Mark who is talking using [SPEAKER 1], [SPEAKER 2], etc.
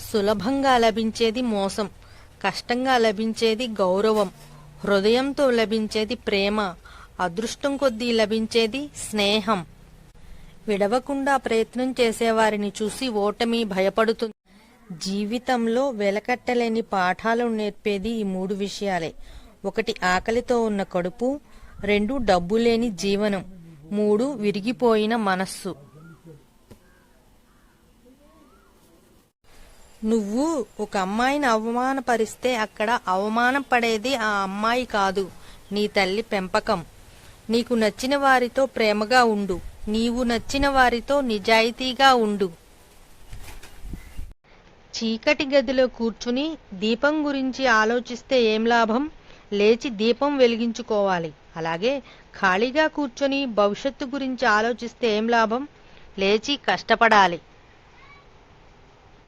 [SPEAKER 1] సులభంగా లభించేది మోసం, కష్టంగా లభించేది గౌరవం, హృదయంతో లభించేది ప్రేమ, అదృష్టం కొద్దీ లభించేది స్నేహం. విడవకుండా ప్రయత్నం చేసేవారిని చూసి ఓటమి భయపడుతుంది. జీవితంలో వెలకట్టలేని పాఠాలు నేర్పేది ఈ 3 విషయాలే. 1 ఆకలితో ఉన్న కడుపు, 2 డబ్బు లేని జీవనం, 3 విరిగిపోయిన మనస్సు. నువ్వు ఒక అమ్మాయిని అవమానపరిస్తే అక్కడ అవమానపడేది ఆ అమ్మాయి కాదు, నీ తల్లి పెంపకం. నీకు నచ్చిన వారితో ప్రేమగా ఉండు, నీవు నచ్చిన వారితో నిజాయితీగా ఉండు. చీకటి గదిలో కూర్చుని దీపం గురించి ఆలోచిస్తే ఏం లాభం? లేచి దీపం వెలిగించుకోవాలి. అలాగే ఖాళీగా కూర్చొని భవిష్యత్తు గురించి ఆలోచిస్తే ఏం లాభం? లేచి కష్టపడాలి.